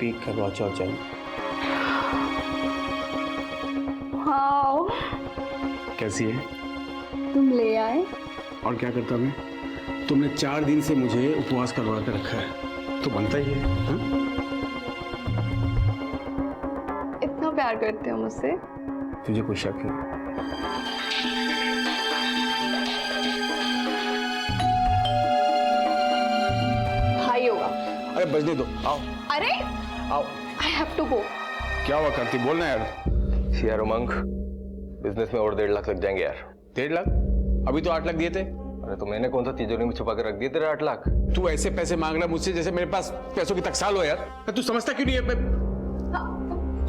Happy करवा चौथ जन्म। हाँ कैसी है? तुम ले आए? और क्या करता मैं? तुमने 4 दिन से मुझे उपवास करवा कर रखा है तो बनता ही है। हा? इतना प्यार करते हो मुझसे? तुझे कोई शक है? भाई होगा। अरे बजने दो, आओ। अरे आओ। I have to go. क्या हुआ करती, बोलना यार। यार उमंग, बिजनेस में और 1.5 लाख लग जाएंगे यार। 1.5 लाख? अभी तो 8 लाख दिए थे। अरे तो मैंने कौन सा तिजोरी में छुपा कर रख दिए तेरे 8 लाख? तू ऐसे पैसे मांग रहा मुझसे जैसे मेरे पास पैसों की टकसाल हो यार। तू समझता क्यों नहीं है?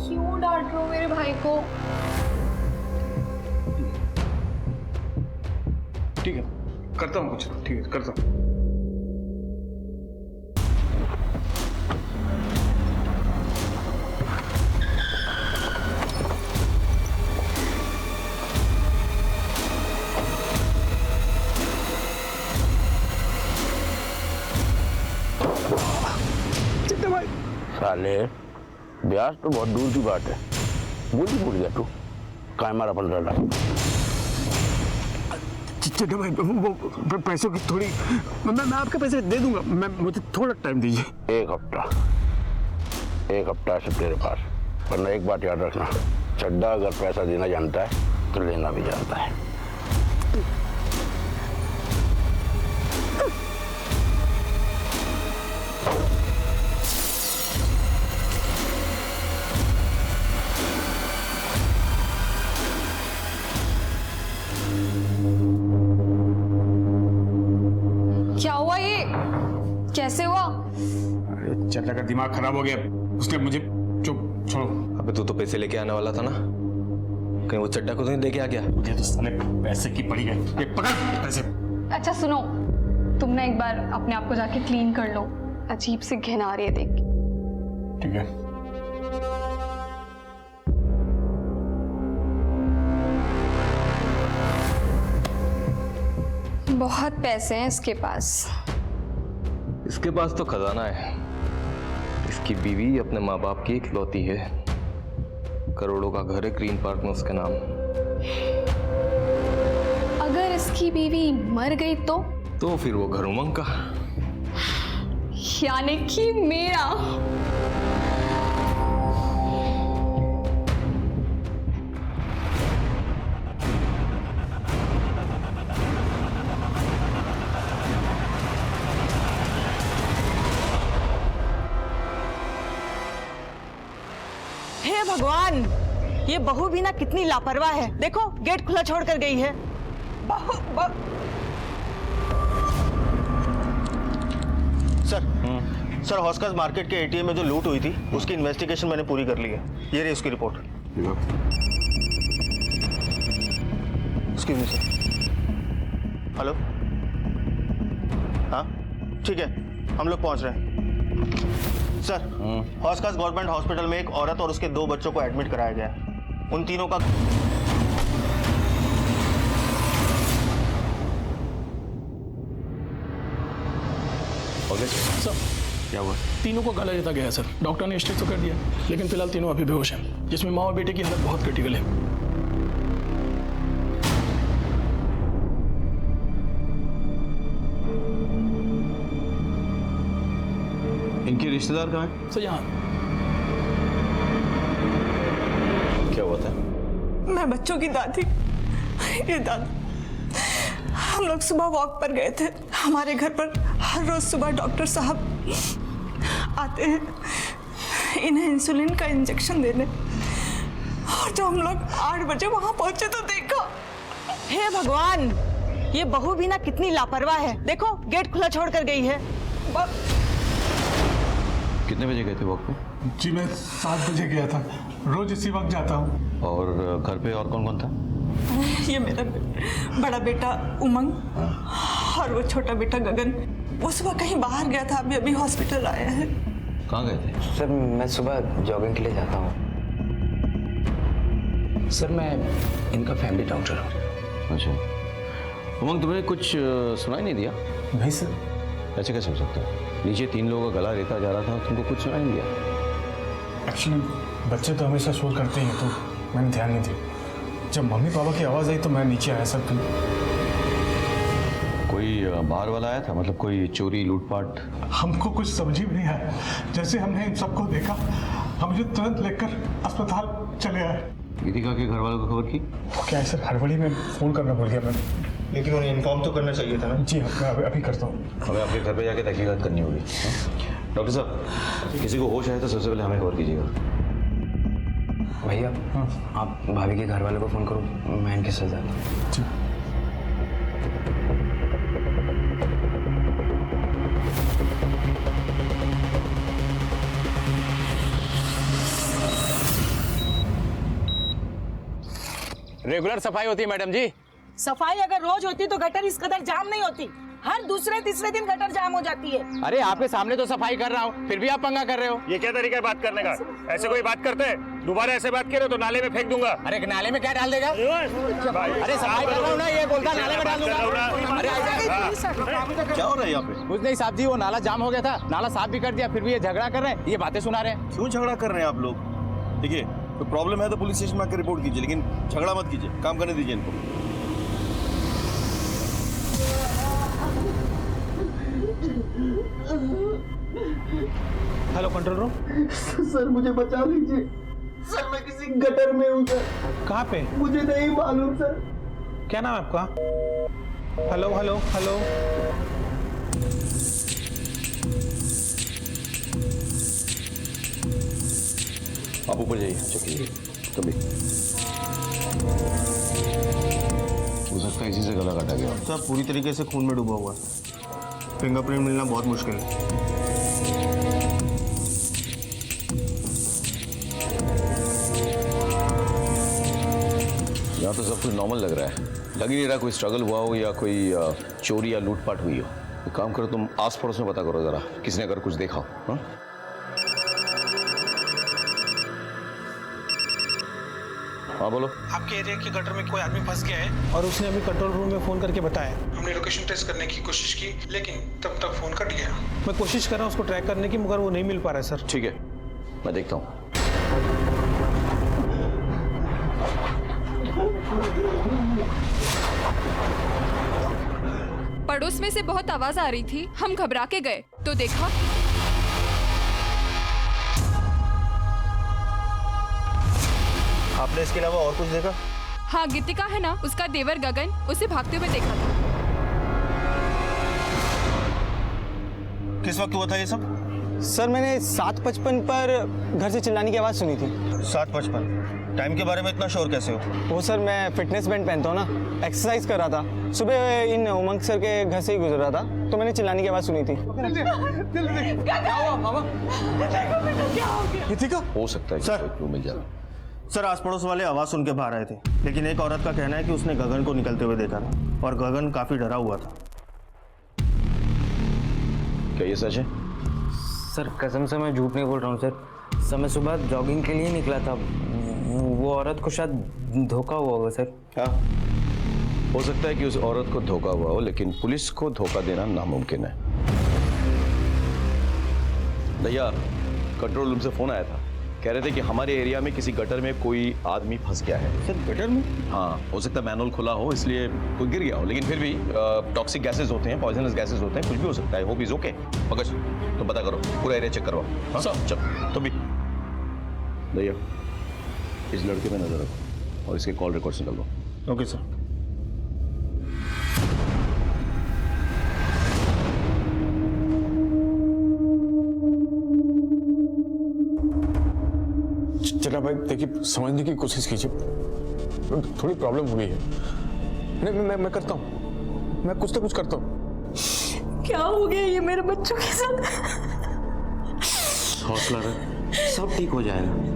क्यों डांट रहे हो मेरे भाई को? ठीक है, करता हूँ कुछ। ठीक है, करता हूँ। साले ब्याज तो बहुत दूर की बात है, भूल गया तू। काय मारा 15 लाख? चिट्टा भाई वो पैसों की थोड़ी मैं आपके पैसे दे दूंगा। मुझे थोड़ा टाइम दीजिए। एक हफ्ता से तेरे पास, वरना एक बात याद रखना, चड्डा अगर पैसा देना जानता है तो लेना भी जानता है। क्या हुआ ये? कैसे हुआ? अरे चड्डा का दिमाग खराब हो गया, उसने मुझे। चुप, छोड़ो। अबे तू तो पैसे लेके आने वाला था ना, कहीं वो चड्डा को तो नहीं दे के आ गया? मुझे तो साले पैसे की पड़ी गई। ये पकड़ पैसे। अच्छा सुनो, तुम ना एक बार अपने आप को जाके क्लीन कर लो, अजीब सी घिन आ रही है देख। ठीक है। बहुत पैसे हैं इसके पास। इसके पास तो खजाना है। इसकी बीवी अपने माँ बाप की इकलौती है, करोड़ों का घर है ग्रीन पार्क में उसके नाम। अगर इसकी बीवी मर गई तो फिर वो घर उमंग का। यानी कि मेरा। हे भगवान, ये बहू भी ना कितनी लापरवाह है। देखो गेट खुला छोड़ कर गई है। सर हॉस्कर्स मार्केट के एटीएम में जो लूट हुई थी उसकी इन्वेस्टिगेशन मैंने पूरी कर ली है। ये रही उसकी report. Excuse me sir. Hello, हाँ ठीक है, हम लोग पहुंच रहे हैं। सर हॉस्कर्स गवर्नमेंट हॉस्पिटल में एक औरत और उसके 2 बच्चों को एडमिट कराया गया है। उन तीनों का सर क्या हुआ? तीनों को गला देता गया है सर। डॉक्टर ने स्टेज तो कर दिया, लेकिन फिलहाल तीनों अभी बेहोश हैं, जिसमें माँ और बेटे की हालत बहुत क्रिटिकल है। इनके रिश्तेदार कहाँ हैं? सर यहाँ क्या हुआ था? मैं बच्चों की दादी। ये दादा, हम लोग सुबह वॉक पर गए थे। हमारे घर पर हर रोज सुबह डॉक्टर साहब आते हैं इन्हें इंसुलिन का इंजेक्शन देने, और जब हम लोग 8 बजे वहां पहुंचे तो देखा। हे भगवान, ये बहू भी ना कितनी लापरवाह है। देखो गेट खुला छोड़ कर गई है। कितने बजे गए थे वॉक पे? जी मैं 7 बजे गया था, रोज इसी वक्त जाता हूँ। और घर पे और कौन कौन था? ये मेरा बड़ा बेटा उमंग और वो छोटा बेटा गगन। वो सुबह कहीं बाहर गया था, अभी अभी हॉस्पिटल आया है। कहाँ गए थे? सर मैं सुबह जॉगिंग के लिए जाता हूँ। सर मैं इनका फैमिली डॉक्टर हूँ। अच्छा उमंग, तुम्हें कुछ सुनाई नहीं दिया? नहीं सर। ऐसे कैसे हो सकता है? नीचे 3 लोगों का गला रेता जा रहा था, तुमको कुछ सुनाई नहीं दिया? एक्चुअली बच्चे तो हमेशा शोर करते ही हैं, तो मैंने ध्यान नहीं दिया। जब मम्मी पापा की आवाज़ आई तो मैं नीचे आया सर। कोई बाहर वाला आया था, मतलब कोई चोरी लूटपाट? हमको कुछ समझ ही नहीं आया। जैसे हमने इन सबको देखा, हम मुझे तुरंत लेकर अस्पताल चले आए। गीतिका के घर वालों को खबर की? वो क्या है सर, हड़बड़ी में फ़ोन करना भूल गया मैं। लेकिन उन्हें इन्फॉर्म तो करना चाहिए था ना। जी हाँ, मैं अभी करता हूँ। हमें आपके घर पे जाके तहकीकात करनी होगी। हाँ? डॉक्टर साहब, किसी को होश आए तो सबसे पहले हमें खबर कीजिएगा। भैया आप भाभी के घर वालों को फ़ोन करो, मैं इनके साथ जाता हूँ। जी। रेगुलर सफाई होती है मैडम जी। सफाई अगर रोज होती तो गटर इस कदर जाम नहीं होती। हर दूसरे तीसरे दिन गटर जाम हो जाती है। अरे आपके सामने तो सफाई कर रहा हूँ, फिर भी आप पंगा कर रहे हो। ये क्या तरीका है बात करने का? ऐसे कोई बात करते हैं? दोबारा ऐसे बात करे तो नाले में फेंक दूंगा। अरे नाले में क्या डाल देगा? अरे सफाई कर रहा हूँ ना, ये बोलता नाले में डाल दूंगा। अरे क्या हो रहा है यहाँ पे? कुछ नहीं साहब जी, वो नाला जाम हो गया था, नाला साफ भी कर दिया, फिर भी ये झगड़ा कर रहे हैं, ये बातें सुना रहे हैं। क्यों झगड़ा कर रहे हैं आप लोग? देखिए, तो प्रॉब्लम है तो पुलिस स्टेशन में आकर रिपोर्ट कीजिए, लेकिन झगड़ा मत कीजिए, काम करने दीजिए इनको। Hello control room. सर मुझे बचा लीजिए सर, मैं किसी गटर में हूँ सर। कहाँ पे? मुझे नहीं मालूम सर। क्या नाम है आपका? Hello hello hello. आप ऊपर जाइए, चेक कीजिए। कभी हो सकता है इसी से गला काटा गया। सब पूरी तरीके से खून में डूबा हुआ है, फिंगरप्रिंट मिलना बहुत मुश्किल है। यहाँ तो सब कुछ नॉर्मल लग रहा है, लग ही नहीं रहा कोई स्ट्रगल हुआ हो या कोई चोरी या लूटपाट हुई हो। एक काम करो, तुम आस पड़ोस में पता करो जरा, किसने अगर कुछ देखा हो। हाँ? हाँ बोलो। आपके एरिया के गटर में कोई आदमी फंस गया है और उसने अभी कंट्रोल रूम में फ़ोन करके बताया। हमने लोकेशन ट्रेस करने की कोशिश की, लेकिन तब तक फ़ोन कट गया। मैं कोशिश कर रहा हूँ उसको ट्रैक करने की, मगर वो नहीं मिल पा रहा है सर। ठीक है, मैं देखता हूँ। पड़ोस में से बहुत आवाज आ रही थी, हम घबरा के गए तो देखा आपने इसके अलावा और कुछ देखा? हाँ, गीतिका है ना, उसका देवर गगन, उसे भागते हुए देखा था। किस वक्त हुआ था ये सब? सर मैंने 7:55 पर घर से चिल्लाने की आवाज़ सुनी थी। 7:55? टाइम के बारे में इतना श्योर कैसे हो? वो सर मैं फिटनेस बैंड पहनता हूँ ना, एक्सरसाइज कर रहा था। सुबह इन उमंग सर के घर से ही गुजर रहा था तो मैंने चिल्लाने की आवाज़ सुनी थी। हो सकता है सर। क्यों मिल जाए। सर, आस पड़ोस वाले आवाज़ सुन के बाहर आए थे, लेकिन एक औरत का कहना है कि उसने गगन को निकलते हुए देखा था और गगन काफ़ी डरा हुआ था। क्या ये सच है? सर कसम से मैं झूठ नहीं बोल रहा हूँ सर। मैं सुबह जॉगिंग के लिए निकला था, वो औरत को शायद धोखा हुआ होगा सर। हाँ, हो सकता है कि उस औरत को धोखा हुआ हो, लेकिन पुलिस को धोखा देना नामुमकिन है। भैया, कंट्रोल रूम से फोन आया था, कह रहे थे कि हमारे एरिया में किसी गटर में कोई आदमी फंस गया है। सर, गटर में? हाँ, हो सकता है मैनुअल खुला हो इसलिए कोई गिर गया हो, लेकिन फिर भी टॉक्सिक गैसेस होते हैं, पॉइजनस गैसेस होते हैं, कुछ भी हो सकता है। Hope is okay. पकड़, तो पता करो, पूरा एरिया चेक करवाओ। हाँ चल, तुम भी भैया इस लड़के में नजर रखो और इसके कॉल रिकॉर्ड्स निकाल दो। Okay sir. चला भाई, देखिए समझने की कोशिश कीजिए, थोड़ी प्रॉब्लम हो गई है। नहीं, मैं करता हूँ, मैं कुछ ना कुछ करता हूँ। क्या हो गया ये मेरे बच्चों के साथ? हौसला रख, सब ठीक हो जाएगा।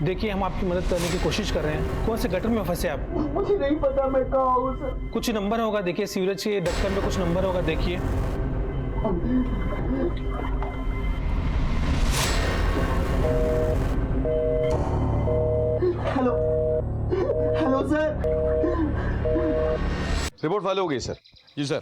देखिए हम आपकी मदद करने की कोशिश कर रहे हैं। कौन से गटर में फंसे आप? मुझे नहीं पता मैं कहाँ हूँ सर। कुछ नंबर होगा, देखिए सीवरेज के ढक्कन में कुछ नंबर होगा, देखिए। Hello hello sir. Report file हो गई सर। जी सर।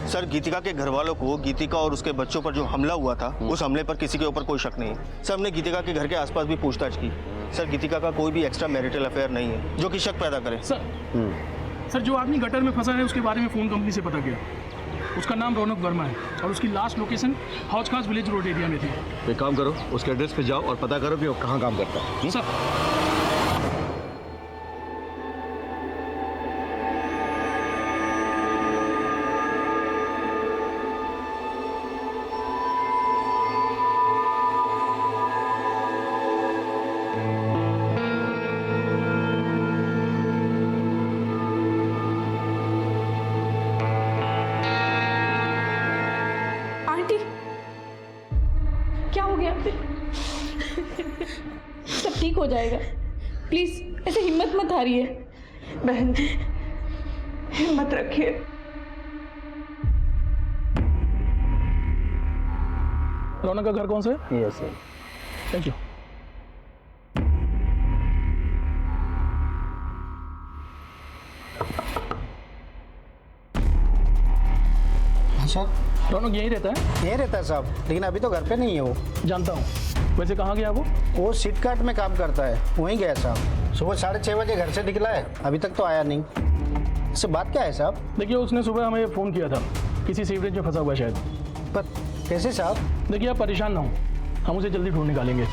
सर गीतिका के घर वालों को गीतिका और उसके बच्चों पर जो हमला हुआ था उस हमले पर किसी के ऊपर कोई शक नहीं है। सर हमने गीतिका के घर के आसपास भी पूछताछ की। सर गीतिका का कोई भी एक्स्ट्रा मैरिटल अफेयर नहीं है जो कि शक पैदा करे। सर जो आदमी गटर में फंसा है उसके बारे में फ़ोन कंपनी से पता किया। उसका नाम रौनक वर्मा है और उसकी लास्ट लोकेशन हौज खास विलेज रोड एरिया में थी। एक काम करो, उसके एड्रेस पे जाओ और पता करो कि वो कहाँ काम करता है। सर क्या हो गया? सब ठीक हो जाएगा, प्लीज ऐसे हिम्मत मत हारिए। बहन जी हिम्मत रखिए। रौनक का घर कौन सा है? Yes sir. Thank you. Sir Raunak यहीं रहता है? यहीं रहता है साहब, लेकिन अभी तो घर पे नहीं है वो। जानता हूँ। वैसे कहाँ गया वो? वो सीट कार्ट में काम करता है, वहीं गया साहब। सुबह 6:30 बजे घर से निकला है, अभी तक तो आया नहीं। इससे बात क्या है साहब? देखिए उसने सुबह हमें फ़ोन किया था, किसी सीवरेज में फंसा हुआ शायद। पर कैसे साहब? देखिए आप परेशान ना हो, हम उसे जल्दी ढूंढ निकालेंगे।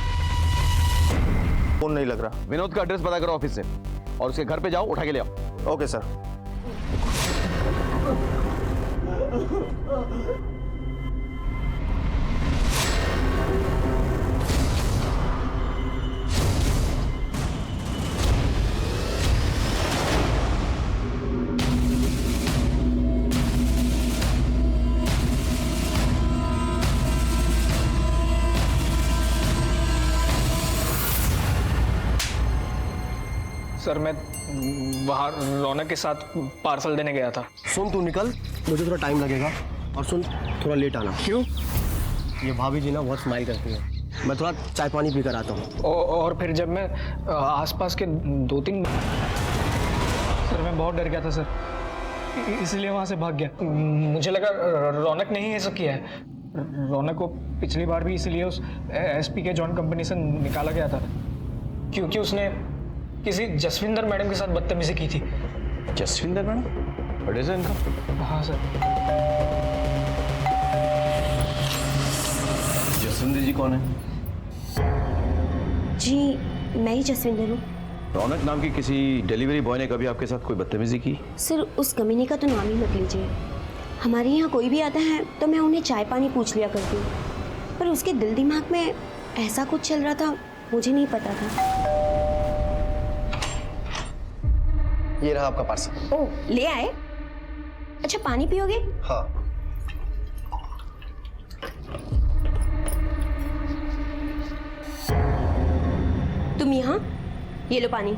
फोन नहीं लग रहा। विनोद का एड्रेस पता करो ऑफिस से और उसके घर पे जाओ, उठा के ले आओ। Okay sir. सर मैं बाहर रौनक के साथ पार्सल देने गया था। सुन तू निकल, मुझे थोड़ा टाइम लगेगा। और सुन थोड़ा लेट आना। क्यों? ये भाभी जी ना बहुत स्माइल करती है, मैं थोड़ा चाय पानी पी कर आता हूँ। और फिर जब मैं आसपास के 2-3 सर मैं बहुत डर गया था सर, इसलिए वहाँ से भाग गया। मुझे लगा रौनक ने ही ये सब किया है। रौनक को पिछली बार भी इसीलिए उस एसपी के जॉन कंपनी से निकाला गया था क्योंकि उसने किसी जसविंदर मैडम के साथ बदतमीजी की थी। जसविंदर मैडम? बड़े से इनका? हाँ सर। जसविंदर जी कौन है? जी मैं ही जसविंदर हूँ। रौनक नाम की किसी डिलीवरी बॉय ने कभी आपके साथ कोई बदतमीजी की? सर उस कमीने का तो नाम ही मत लीजिए। हमारे यहाँ कोई भी आता है तो मैं उन्हें चाय पानी पूछ लिया करती हूँ, पर उसके दिल दिमाग में ऐसा कुछ चल रहा था मुझे नहीं पता था। ये रहा आपका पार्सल। ओह ले आए? अच्छा पानी पियोगे? हाँ। तुम यहाँ? ये लो पानी।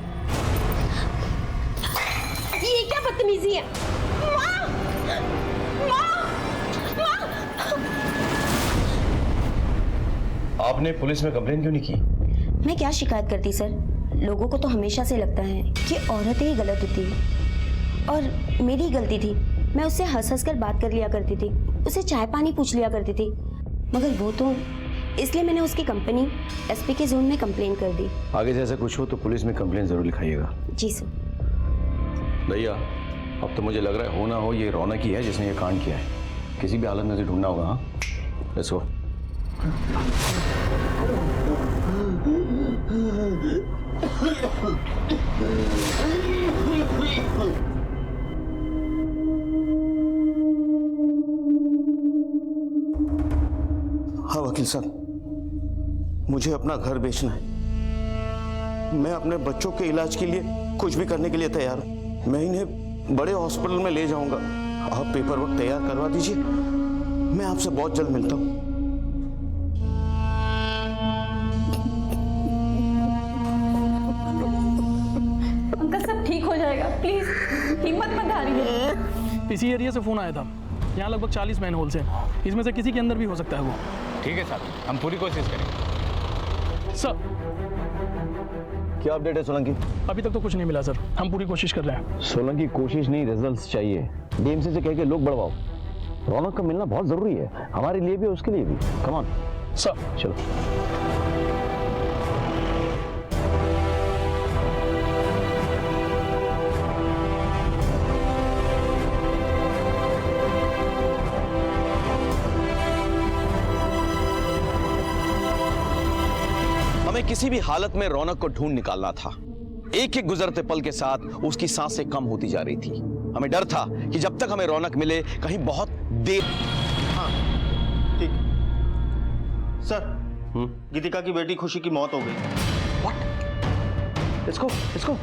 ये क्या बदतमीजी है? माँ! माँ! माँ! आपने पुलिस में कंप्लेन क्यों नहीं की? मैं क्या शिकायत करती सर, लोगों को तो हमेशा से लगता है कि औरतें ही गलत होती है और मेरी ही गलती थी। मैं उससे हंस हंस कर बात कर लिया करती थी, उसे चाय पानी पूछ लिया करती थी, मगर वो तो इसलिए मैंने उसकी कंपनी एसपी के जोन में कंप्लेन कर दी। आगे से ऐसा कुछ हो तो पुलिस में कंप्लेन जरूर लिखाइएगा। जी सर। भैया अब तो मुझे लग रहा है हो ना हो ये रौनक ही है जिसने ये कांड किया है। किसी भी हालत में से ढूंढना होगा। हाँ लेट्स गो। हाँ वकील साहब, मुझे अपना घर बेचना है। मैं अपने बच्चों के इलाज के लिए कुछ भी करने के लिए तैयार हूं। मैं इन्हें बड़े हॉस्पिटल में ले जाऊंगा। आप पेपर वर्क तैयार करवा दीजिए, मैं आपसे बहुत जल्द मिलता हूं। प्लीज हिम्मत मत हारिए। इसी एरिया से फ़ोन आया था। यहाँ लगभग 40 मैन होल्स हैं, इसमें से किसी के अंदर भी हो सकता है वो। ठीक है साहब, हम पूरी कोशिश करेंगे। सर क्या अपडेट है सोलंकी? अभी तक तो कुछ नहीं मिला सर, हम पूरी कोशिश कर रहे हैं। सोलंकी कोशिश नहीं, रिजल्ट्स चाहिए। डीएमसी से कह के लोग बढ़वाओ। रौनक का मिलना बहुत जरूरी है, हमारे लिए भी और उसके लिए भी। Come on sir. चलो। हमें किसी भी हालत में रौनक को ढूंढ निकालना था। एक एक गुजरते पल के साथ उसकी सांसें कम होती जा रही थी। हमें डर था कि जब तक हमें रौनक मिले कहीं बहुत देर। हाँ ठीक सर, गीतिका की बेटी खुशी की मौत हो गई। Let's go, let's go.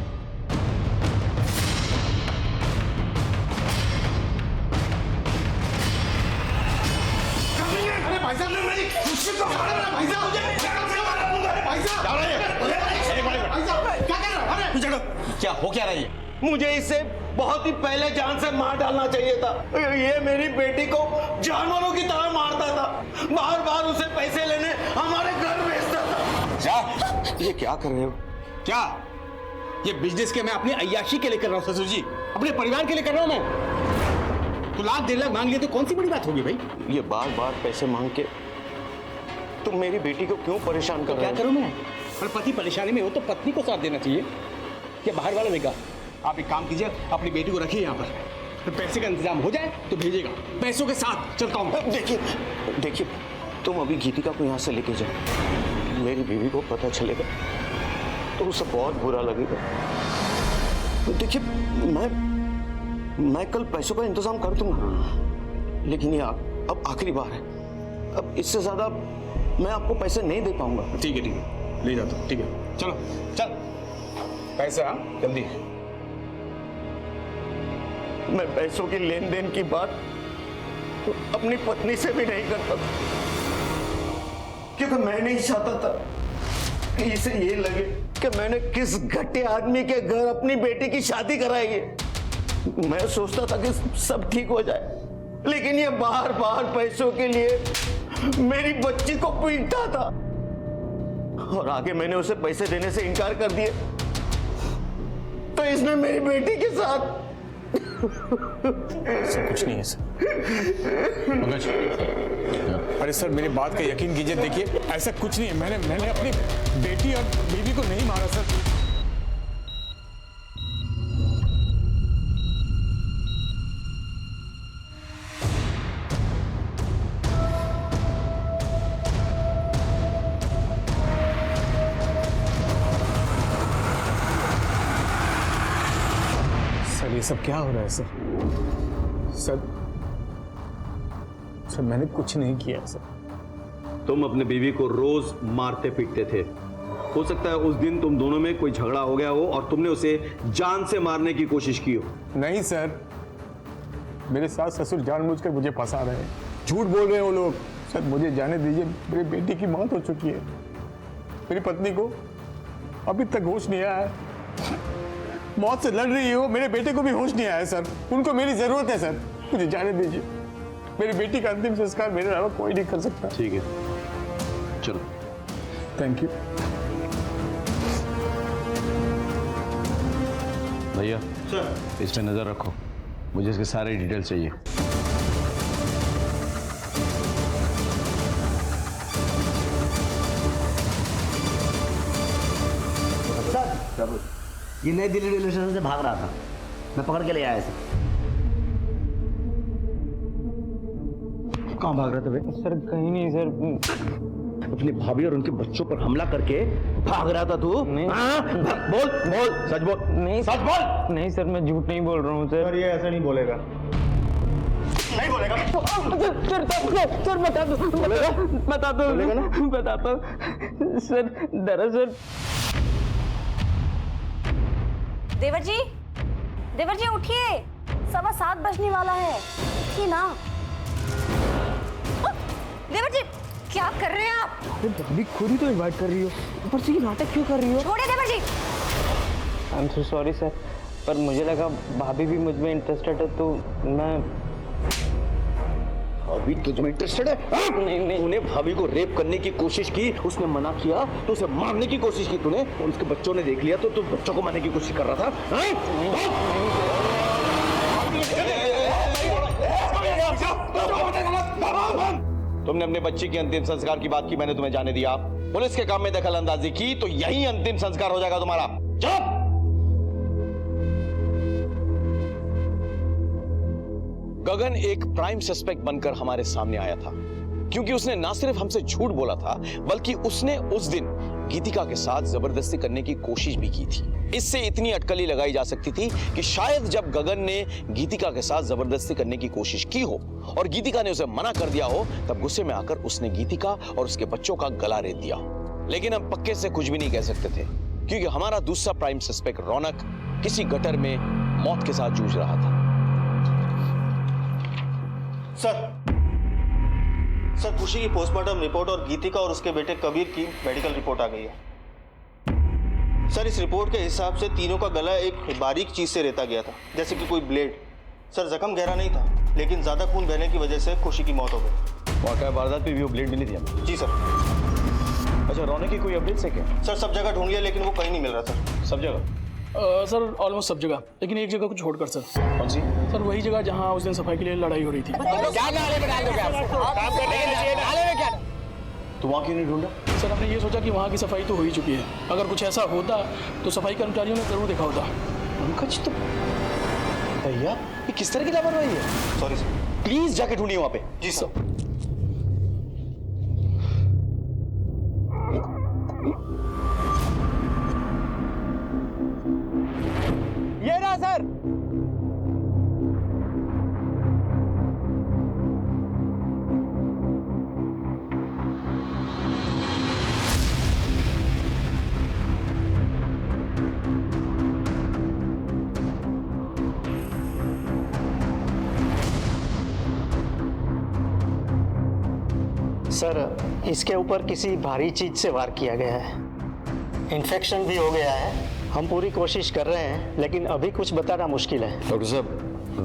अरे भाई साहब, नहीं खुशी को मारा मेरा भाई साहब, भाई साहब क्या कर रहा है? अरे क्या हो क्या रही है? मुझे इसे बहुत ही पहले जान से मार डालना चाहिए था। ये मेरी बेटी को जानवरों की तरह मारता था, बार बार उसे पैसे लेने हमारे घर भेजता था। क्या? ये क्या कर रहे हो? क्या? ये बिजनेस के मैं अपनी अय्याशी के लिए कर रहा हूँ ससुर जी, अपने परिवार के लिए कर रहा हूँ मैं। तो लाख 1.5 लाख मांग लिए तो कौन सी बड़ी बात होगी भाई? ये बार बार पैसे मांग के तुम मेरी बेटी को क्यों परेशान कर रहे हो? क्या करूँ मैं? अरे पति परेशानी में हो तो पत्नी को साथ देना चाहिए। क्या बाहर वाला देगा? आप एक काम कीजिए, अपनी बेटी को रखिए यहाँ पर, तो पैसे का इंतजाम हो जाए तो भेजिएगा। पैसों के साथ चलता हूँ। देखिए तुम अभी गीतिका को यहाँ से लेके जाओ। मेरी बीवी को पता चलेगा तो उसे बहुत बुरा लगेगा। देखिए मैं कल पैसों का इंतजाम कर दूंगा, लेकिन ये अब आखिरी बार है। अब इससे ज्यादा मैं आपको पैसे नहीं दे पाऊंगा। ठीक है, ले जाता हूँ। ठीक है, चलो चल। पैसा जल्दी। मैं पैसों की लेन देन की बात अपनी पत्नी से भी नहीं करता था, क्योंकि मैं नहीं चाहता था कि इसे ये लगे कि मैंने किस घटिया आदमी के घर अपनी बेटी की शादी कराई है। मैं सोचता था कि सब ठीक हो जाए, लेकिन ये बार बार पैसों के लिए मेरी बच्ची को पीटता था, और आगे मैंने उसे पैसे देने से इनकार कर दिए तो इसने मेरी बेटी के साथ। सर कुछ नहीं है सर। पंकज, अरे सर मेरी बात का यकीन कीजिए, देखिए ऐसा कुछ नहीं है। मैंने अपनी बेटी और बीवी को नहीं मारा सर। ये सब क्या हो रहा है सर? सर मैंने कुछ नहीं किया सर। तुम अपने बीवी को रोज मारते पीटते थे। हो सकता है उस दिन तुम दोनों में कोई झगड़ा हो गया हो और तुमने उसे जान से मारने की कोशिश की हो। नहीं सर, मेरे सास ससुर जानबूझकर मुझे फंसा रहे हैं, झूठ बोल रहे हैं वो लोग। सर मुझे जाने दीजिए, मेरी बेटी की मौत हो चुकी है। मेरी पत्नी को अभी तक होश नहीं आया है, मौत से लड़ रही हो। मेरे बेटे को भी होश नहीं आया सर, उनको मेरी जरूरत है सर, मुझे जाने दीजिए। मेरी बेटी का अंतिम संस्कार मेरे अलावा कोई नहीं कर सकता। ठीक है, चलो। थैंक यू भैया। सर इसमें नजर रखो, मुझे इसके सारे डिटेल चाहिए। ये नई दिल्ली रेलवे स्टेशन से भाग रहा था, मैं पकड़ के ले आया सर। कहाँ भाग रहे थे भाई? सर कहीं नहीं सर। अपनी भाभी और उनके बच्चों पर हमला करके भाग रहा था तू? नहीं। बोल बोल, सच बोल। नहीं सच बोल। नहीं सर, मैं झूठ नहीं बोल रहा हूँ सर। ये ऐसा नहीं बोलेगा। नहीं बोलेगा? सर बता दो। बोलेगा? बता दो। बोलेगा ना? बताता हूँ सर। दरअसल देवर जी उठिए, 7:15 बजने वाला है। उठिए ना। देवर जी क्या कर रहे हैं आप? अभी खुद ही तो इनवाइट कर रही हो, ऊपर से ये नाटक क्यों कर रही हो? छोड़िए देवर जी। I am so sorry sir, पर मुझे लगा भाभी भी मुझ में इंटरेस्टेड है तो मैं। भाभी तुझ में इंटरेस्टेड है? नहीं। तूने भाभी को रेप करने की कोशिश की, उसने मना किया तो उसे मारने की कोशिश की तूने, और उसके बच्चों ने देख लिया तो तू बच्चों को मारने की कोशिश कर रहा था। तुमने अपने बच्चे के अंतिम संस्कार की बात की, मैंने तुम्हें जाने दिया। पुलिस के काम में दखल अंदाजी की तो यही अंतिम संस्कार हो जाएगा तुम्हारा। चुप! गगन एक प्राइम सस्पेक्ट बनकर हमारे सामने आया था, क्योंकि उसने ना सिर्फ हमसे झूठ बोला था, बल्कि उसने उस दिन गीतिका के साथ जबरदस्ती करने की कोशिश भी की थी। इससे इतनी अटकली लगाई जा सकती थी कि शायद जब गगन ने गीतिका के साथ जबरदस्ती करने की कोशिश की हो और गीतिका ने उसे मना कर दिया हो, तब गुस्से में आकर उसने गीतिका और उसके बच्चों का गला रेत दिया। लेकिन हम पक्के से कुछ भी नहीं कह सकते थे, क्योंकि हमारा दूसरा प्राइम सस्पेक्ट रौनक किसी गटर में मौत के साथ जूझ रहा था। सर, खुशी की पोस्टमार्टम रिपोर्ट और गीतिका और उसके बेटे कबीर की मेडिकल रिपोर्ट आ गई है। सर, इस रिपोर्ट के हिसाब से तीनों का गला एक बारीक चीज से रेता गया था, जैसे कि कोई ब्लेड। सर, जख्म गहरा नहीं था, लेकिन ज्यादा खून बहने की वजह से खुशी की मौत हो गई। वाकई वारदात पे भी वो ब्लेड मिली थी हमें? जी सर। अच्छा, रौनक की कोई अपडेट है क्या? सर, सब जगह ढूंढ लिया लेकिन वो कहीं नहीं मिल रहा सर। सब जगह? सर ऑलमोस्ट सब जगह, लेकिन एक जगह को छोड़कर सर। कौन सी? सर वही जगह जहाँ उस दिन सफाई के लिए लड़ाई हो रही थी। तो वहां क्यों नहीं ढूंढा? सर हमने ये सोचा कि वहाँ की सफाई तो हो ही चुकी है, अगर कुछ ऐसा होता तो सफाई कर्मचारियों ने जरूर देखा होता। पंकज, तो भैया ये किस तरह की लापरवाही है? Sorry sir. प्लीज जाके ढूंढिए वहां पे। जी सर। ये रहा सर। सर, इसके ऊपर किसी भारी चीज से वार किया गया है। इन्फेक्शन भी हो गया है। हम पूरी कोशिश कर रहे हैं, लेकिन अभी कुछ बताना मुश्किल है। डॉक्टर साहब,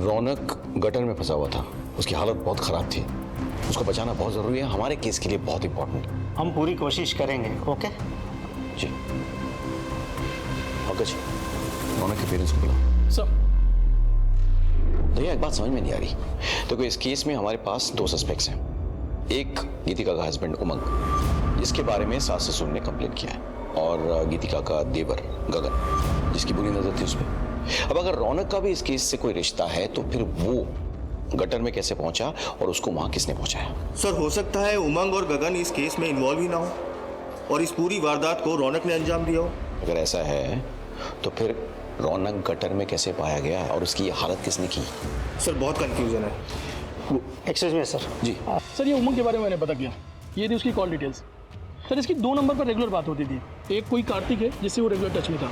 रौनक गटर में फंसा हुआ था, उसकी हालत बहुत खराब थी, उसको बचाना बहुत जरूरी है, हमारे केस के लिए बहुत इंपॉर्टेंट। हम पूरी कोशिश करेंगे। ओके जी। पंकज, रौनक के पेरेंट्स को बुलाओ। सर। भैया एक बात समझ में नहीं आ रही। देखो, इस केस में हमारे पास दो सस्पेक्ट्स हैं। एक गीतिका का हस्बैंड उमंग, जिसके बारे में सास ससुर ने कंप्लेंट किया है, और गीतिका का देवर गगन, जिसकी बुरी नजर थी उस पर। अब अगर रौनक का भी इस केस से कोई रिश्ता है तो फिर वो गटर में कैसे पहुंचा और उसको वहां किसने पहुंचाया? सर, हो सकता है उमंग और गगन इस केस में इन्वॉल्व ही ना हो और इस पूरी वारदात को रौनक ने अंजाम दिया हो। अगर ऐसा है तो फिर रौनक गटर में कैसे पाया गया और उसकी ये हालत किसने की? सर, बहुत कंफ्यूजन है। Excuse me sir. जी सर, ये उमंग के बारे में मैंने पता किया, ये थी उसकी कॉल डिटेल्स। सर, इसकी 2 नंबर पर रेगुलर बात होती थी। एक कोई कार्तिक है जिससे वो रेगुलर टच में था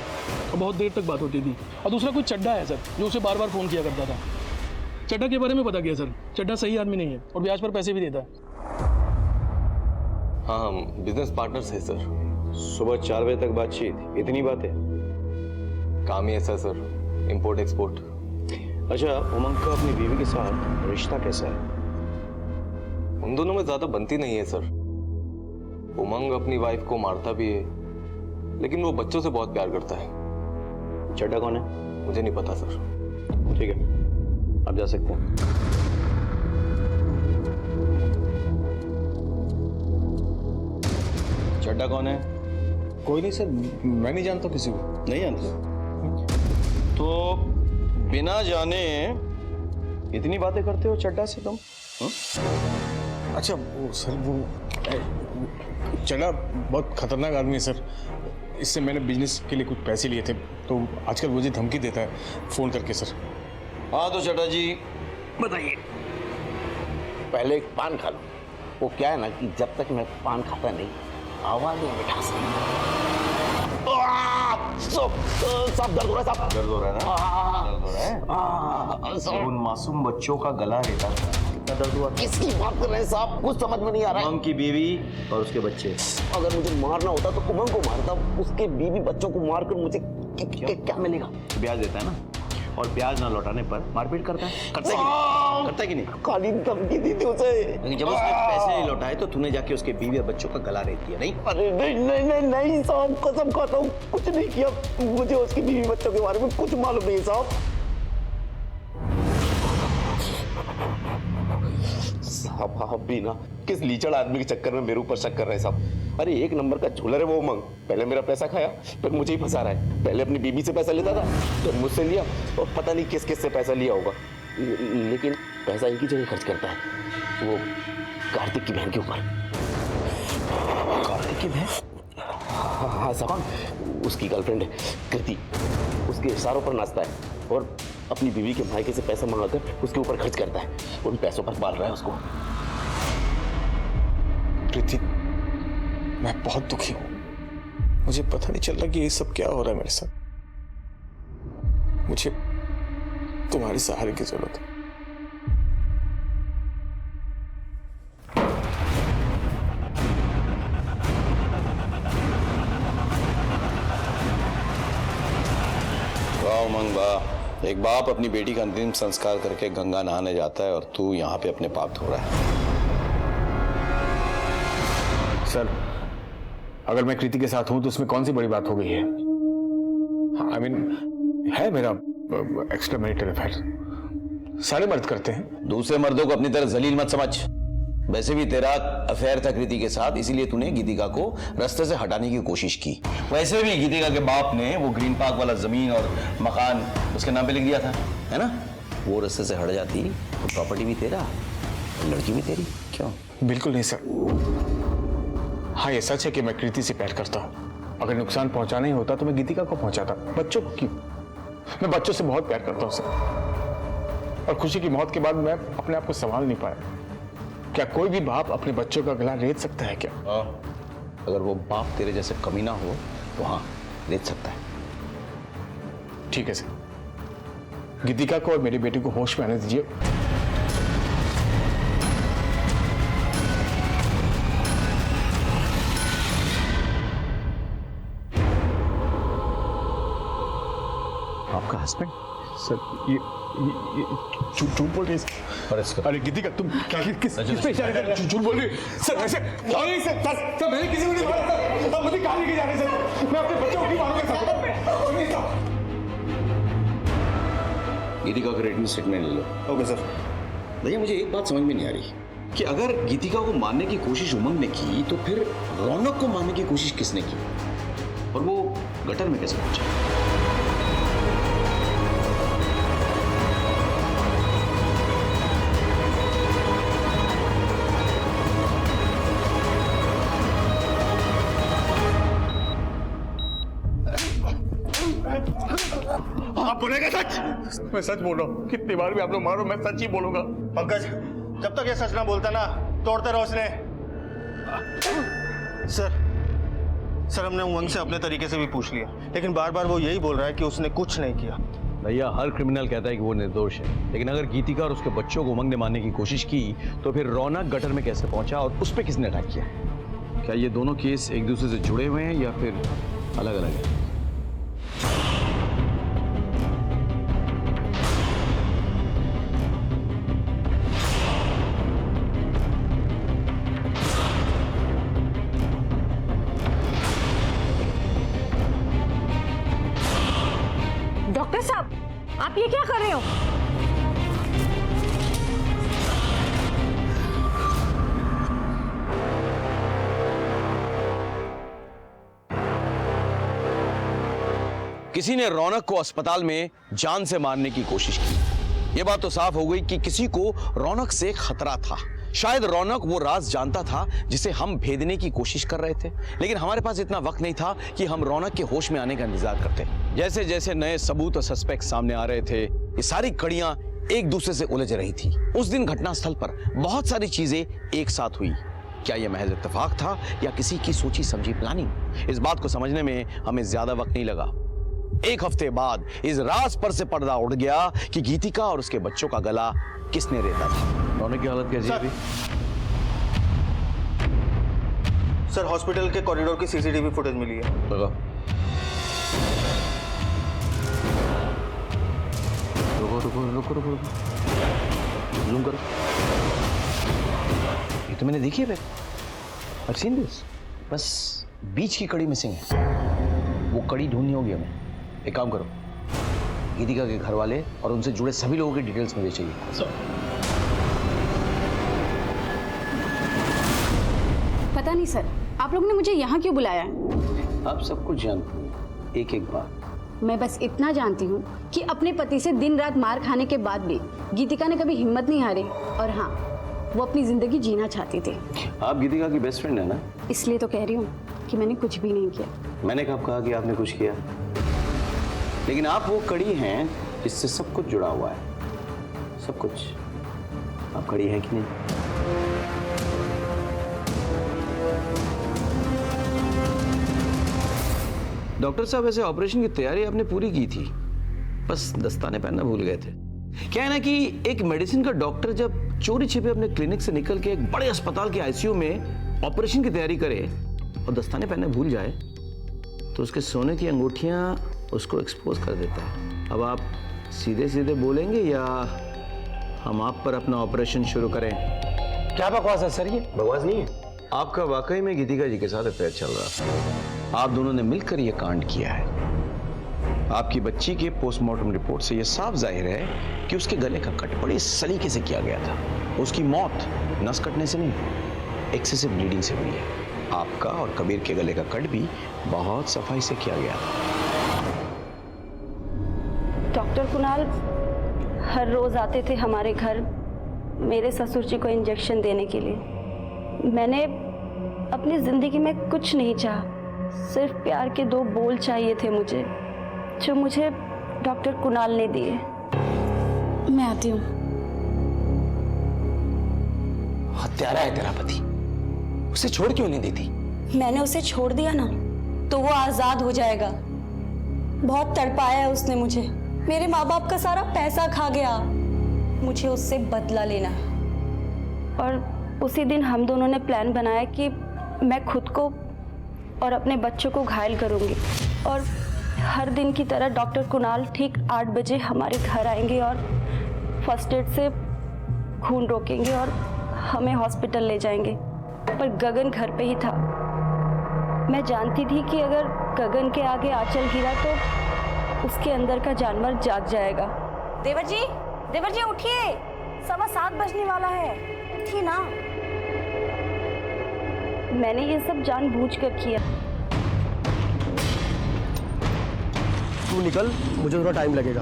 और बहुत देर तक बात होती थी, और दूसरा कोई चड्ढा है सर, जो उसे बार बार फ़ोन किया करता था। चड्ढा के बारे में पता किया सर, चड्ढा सही आदमी नहीं है और ब्याज पर पैसे भी देता है। हाँ, हम बिजनेस पार्टनर्स हैं सर। सुबह 4 बजे तक बातचीत, इतनी बातें? काम ही ऐसा सर, इंपोर्ट एक्सपोर्ट। अच्छा, उमंग का अपनी बीवी के साथ रिश्ता कैसा है? उन दोनों में ज्यादा बनती नहीं है सर। उमंग अपनी वाइफ को मारता भी है, लेकिन वो बच्चों से बहुत प्यार करता है। चड्ढा कौन है? मुझे नहीं पता सर। ठीक है, आप जा सकते हैं। चड्ढा कौन है? कोई नहीं सर, मैं नहीं जानता किसी को। नहीं जानते? तो बिना जाने इतनी बातें करते हो चड्ढा से तुम? अच्छा वो सर, वो चड्ढा बहुत खतरनाक आदमी है सर। इससे मैंने बिजनेस के लिए कुछ पैसे लिए थे, तो आजकल मुझे धमकी देता है फ़ोन करके सर। हाँ तो चड्ढा जी बताइए। पहले एक पान खा लो। वो क्या है ना कि जब तक मैं पान खाता नहीं, आवाज नहीं मिठा सब दर्द हो रहा है, सब दर्द हो रहा है ना? दर्द हो रहा है? उन मासूम बच्चों का गला रेता था। कितना दर्द हुआ? किसकी बात कर रहे हैं साहब? कुछ समझ में नहीं आ रहा है। उमंग की बीवी और उसके बच्चे। अगर मुझे मारना होता तो उमंग को मारता, उसके बीवी बच्चों को मारकर मुझे क्या मिलेगा? ब्याज देता है ना? और ब्याज ना लौटाने पर मारपीट करता है? करता है कि नहीं? काली धमकी दी थी उसे। लेकिन जब उसने पैसे नहीं लौटाए तो तूने जाके उसके बीवी और बच्चों का गला रेत दिया, नहीं? अरे नहीं साहब, कसम खाता हूँ कुछ नहीं किया। मुझे उसकी बीवी बच्चों के बारे में कुछ मालूम नहीं साहब। साहब आप भी ना किस लीचड़ आदमी के चक्कर में मेरे ऊपर शक कर रहे हैं साहब। अरे एक नंबर का झूलर है वो उमंग। पहले मेरा पैसा खाया, फिर मुझे ही फंसा रहा है। पहले अपनी बीबी से पैसा लेता था, फिर मुझसे लिया, और पता नहीं किस किस से पैसा लिया होगा। लेकिन पैसा एक ही जगह खर्च करता है, वो कार्तिक की बहन के ऊपर। कार्तिक की बहन? हाँ साहब, उसकी गर्लफ्रेंड है कृति। उसके इशारों पर नाचता है और अपनी बीवी के मायके से पैसा मंगाकर उसके ऊपर खर्च करता है। उन पैसों पर पाल रहा है उसको। प्रीति, मैं बहुत दुखी हूं। मुझे पता नहीं चल रहा कि ये सब क्या हो रहा है मेरे साथ। मुझे तुम्हारे सहारे की जरूरत है। वाह उमंग वाह, एक बाप अपनी बेटी का अंतिम संस्कार करके गंगा नहाने जाता है और तू यहाँ पे अपने पाप धो रहा है। सर, अगर मैं कृति के साथ हूं तो उसमें कौन सी बड़ी बात हो गई है? आई मीन है मेरा एक्स्ट्रा मैरिटल अफेयर, सारे मर्द करते हैं। दूसरे मर्दों को अपनी तरह जलील मत समझ। वैसे भी तेरा अफेयर था कृति के साथ, इसीलिए तूने गीतिका को रास्ते से हटाने की कोशिश की। वैसे भी गीतिका के बाप ने वो ग्रीन पार्क वाला जमीन और मकान उसके नाम पे लिख दिया था, है ना? वो रास्ते से हट जाती तो प्रॉपर्टी भी तेरा, लड़की भी तेरी। क्यों? बिल्कुल नहीं सर। हाँ, ये सच है कि मैं कृति से प्यार करता हूँ। अगर नुकसान पहुंचाना ही होता तो मैं गीतिका को पहुंचाता, बच्चों को क्यों? मैं बच्चों से बहुत प्यार करता हूँ सर। और खुशी की मौत के बाद मैं अपने आप को संभाल नहीं पाया। क्या कोई भी बाप अपने बच्चों का गला रेत सकता है क्या? अगर वो बाप तेरे जैसे कमीना हो तो हाँ, रेत सकता है। ठीक है सर, गीतिका को और मेरी बेटी को होश में आने दीजिए। आपका हस्बैंड? सर, ये झूठ बोल रहे हैं। अरे गीतिका, तुम किस पे इशारे कर रहे हो? झूठ बोल रही है सर। ऐसे नहीं सर, मैंने किसी को नहीं मारा सर। मुझे कहाँ लेके जा रहे हैं सर? मैं अपने बच्चों को नहीं मारूंगा सर। गीतिका का रिटन स्टेटमेंट ले लो। Okay sir. भैया, मुझे एक बात समझ में नहीं आ रही कि अगर गीतिका को मारने की कोशिश उमंग ने की तो फिर रौनक को मारने की कोशिश किसने की, और वो गटर में कैसे पहुंचा? आप बोलेंगे सच? मैं सच बोल रहा हूँ। कितनी बार भी आप लोग मारो, मैं सच ही बोलूंगा। पंकज, जब तक ये सच ना बोलता ना, तोड़ते रहो इसने। सर, हमने उमंग से अपने तरीके से भी पूछ लिया, लेकिन बार बार वो यही बोल रहा है कि उसने कुछ नहीं किया। भैया, हर क्रिमिनल कहता है कि वो निर्दोष है, लेकिन अगर गीतिका और उसके बच्चों को उमंग ने मारने की कोशिश की तो फिर रौनक गटर में कैसे पहुंचा और उस पर किसने अटैक किया? क्या ये दोनों केस एक दूसरे से जुड़े हुए हैं या फिर अलग अलग है? डॉक्टर साहब, आप ये क्या कर रहे हो? किसी ने रौनक को अस्पताल में जान से मारने की कोशिश की। यह बात तो साफ हो गई कि किसी को रौनक से खतरा था। शायद रौनक वो राज जानता था जिसे हम भेदने की कोशिश कर रहे थे, लेकिन हमारे पास इतना वक्त नहीं था कि हम रौनक के होश में आने का इंतजार करते। जैसे जैसे नए सबूत और सस्पेक्ट सामने आ रहे थे, ये सारी कड़ियां एक दूसरे से उलझ रही थी। उस दिन घटनास्थल पर बहुत सारी चीजें एक साथ हुई। क्या यह महज इत्तेफाक था या किसी की सोची समझी प्लानिंग? इस बात को समझने में हमें ज्यादा वक्त नहीं लगा। एक हफ्ते बाद इस राज पर से पर्दा उड़ गया कि गीतिका और उसके बच्चों का गला किसने रेता था। रौनक की हालत कैसी है? सर, हॉस्पिटल के कॉरिडोर की सीसीटीवी फुटेज मिली है। रुको रुको रुको रुको रुको, जूम करो। ये तो मैंने देखी है I've seen this। बस बीच की कड़ी मिसिंग है, वो कड़ी ढूंढनी होगी हमें। एक काम करो, गीतिका के घर वाले और उनसे जुड़े सभी लोगों की डिटेल्स मुझे चाहिए। पता नहीं सर, आप लोगों ने मुझे यहाँ क्यों बुलाया है? आप सब कुछ जानते हैं, एक एक बात। मैं बस इतना जानती हूँ कि अपने पति से दिन रात मार खाने के बाद भी गीतिका ने कभी हिम्मत नहीं हारी, और हाँ, वो अपनी जिंदगी जीना चाहती थी। आप गीतिका की बेस्ट फ्रेंड है ना? इसलिए तो कह रही हूँ कि मैंने कुछ भी नहीं किया। मैंने कब कहा कि आपने कुछ किया? लेकिन आप वो कड़ी हैं जिससे सब कुछ जुड़ा हुआ है, सब कुछ। आप कड़ी हैं कि नहीं? डॉक्टर साहब, ऐसे ऑपरेशन की तैयारी आपने पूरी की थी, बस दस्ताने पहनना भूल गए थे। क्या है ना कि एक मेडिसिन का डॉक्टर जब चोरी छिपे अपने क्लिनिक से निकल के एक बड़े अस्पताल के आईसीयू में ऑपरेशन की तैयारी करे और दस्ताने पहनने भूल जाए, तो उसके सोने की अंगूठियां उसको एक्सपोज कर देता है। अब आप सीधे सीधे बोलेंगे या हम आप पर अपना ऑपरेशन शुरू करें? क्या बकवास है सर? ये बकवास नहीं है, आपका वाकई में गीतिका जी के साथ अफेयर चल रहा है। आप दोनों ने मिलकर यह कांड किया है। आपकी बच्ची के पोस्टमार्टम रिपोर्ट से यह साफ जाहिर है कि उसके गले का कट बड़े सलीके से किया गया था। उसकी मौत नस कटने से नहीं, एक्सेसिव ब्लीडिंग से हुई है। आपका और कबीर के गले का कट भी बहुत सफाई से किया गया था। डॉक्टर कुणाल हर रोज आते थे हमारे घर मेरे ससुर जी को इंजेक्शन देने के लिए। मैंने अपनी जिंदगी में कुछ नहीं चाहा, सिर्फ प्यार के 2 बोल चाहिए थे मुझे, जो मुझे डॉक्टर कुणाल ने दिए। मैं आती हूँ। हत्यारा है तेरा पति, उसे छोड़ क्यों नहीं देती? मैंने उसे छोड़ दिया ना तो वो आजाद हो जाएगा। बहुत तड़पाया है उसने मुझे, मेरे माँ बाप का सारा पैसा खा गया। मुझे उससे बदला लेना। और उसी दिन हम दोनों ने प्लान बनाया कि मैं खुद को और अपने बच्चों को घायल करूंगी, और हर दिन की तरह डॉक्टर कुणाल ठीक 8 बजे हमारे घर आएंगे और फर्स्ट एड से खून रोकेंगे और हमें हॉस्पिटल ले जाएंगे। पर गगन घर पे ही था। मैं जानती थी कि अगर गगन के आगे आंचल गिरा तो उसके अंदर का जानवर जाग जाएगा। देवर जी उठिए, 7:15 बजने वाला है, उठिए ना। मैंने ये सब जानबूझकर किया। तू निकल, मुझे थोड़ा टाइम लगेगा।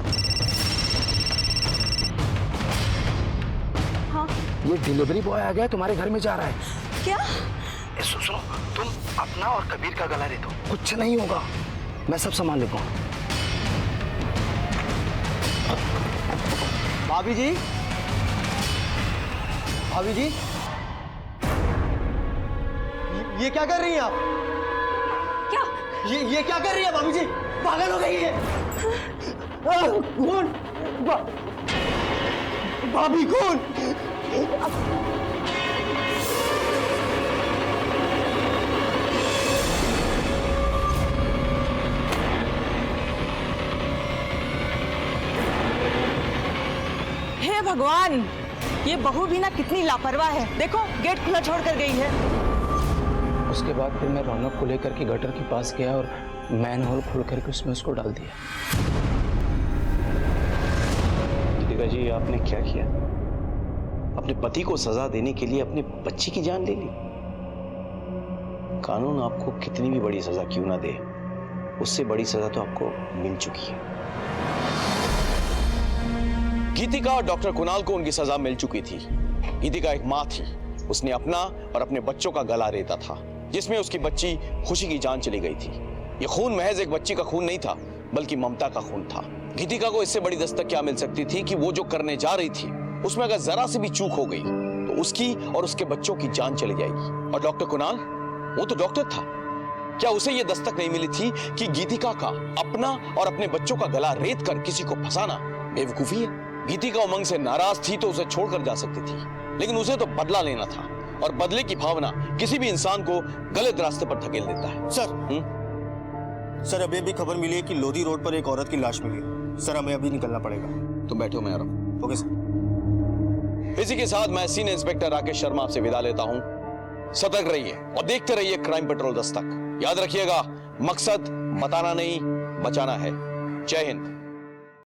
हाँ? ये डिलीवरी बॉय आ गया, तुम्हारे घर में जा रहा है। क्या? सुनो, तुम अपना और कबीर का गला दे दो, कुछ नहीं होगा, मैं सब संभाल लेता हूँ। भाभी जी, भाभी जी, ये क्या कर रही हैं आप? क्या? ये क्या कर रही है भाभी जी? पागल हो गई है? कौन? भाभी कौन? हे भगवान, ये बहू भी ना कितनी लापरवाह है। देखो गेट खुला छोड़ कर गई है। उसके बाद फिर मैं रौनक को लेकर के गटर के पास गया और मैन होल खोल करके उसमें उसको डाल दिया। गीतिका जी, आपने क्या किया? अपने पति को सजा देने के लिए अपने बच्ची की जान ले ली। कानून आपको कितनी भी बड़ी सजा क्यों ना दे, उससे बड़ी सजा तो आपको मिल चुकी है। गीतिका और डॉक्टर कुणाल को उनकी सजा मिल चुकी थी। गीतिका एक मां थी, उसने अपना और अपने बच्चों का गला रेता था, जिसमें उसकी बच्ची खुशी की जान चली गई थी। ये खून महज एक बच्ची का खून नहीं था, बल्कि ममता का खून था। गीतिका को इससे बड़ी दस्तक क्या मिल सकती थी कि वो जो करने जा रही थी उसमें अगर जरा सी भी चूक हो गई तो उसकी और उसके बच्चों की जान चली जाएगी। और डॉक्टर कुणाल, वो तो डॉक्टर था, क्या उसे ये दस्तक नहीं मिली थी कि गीतिका का अपना और अपने बच्चों का गला रेत कर किसी को फंसाना बेवकूफी है? गीतिका उमंग से नाराज थी तो उसे छोड़कर जा सकती थी, लेकिन उसे तो बदला लेना था, और बदले की भावना किसी भी इंसान को गलत रास्ते पर धकेल देता है। सर, अभी भी खबर मिली है कि लोधी रोड पर एक औरत की लाश मिली है। सर हमें अभी निकलना पड़ेगा। तुम बैठो, मैं आ रहा हूं। Okay sir. इसी के साथ मैं सीनियर इंस्पेक्टर राकेश शर्मा आपसे विदा लेता हूं। सतर्क रहिए और देखते रहिए क्राइम पेट्रोल दस्तक। याद रखिएगा, मकसद बताना नहीं, बचाना है। जय हिंद।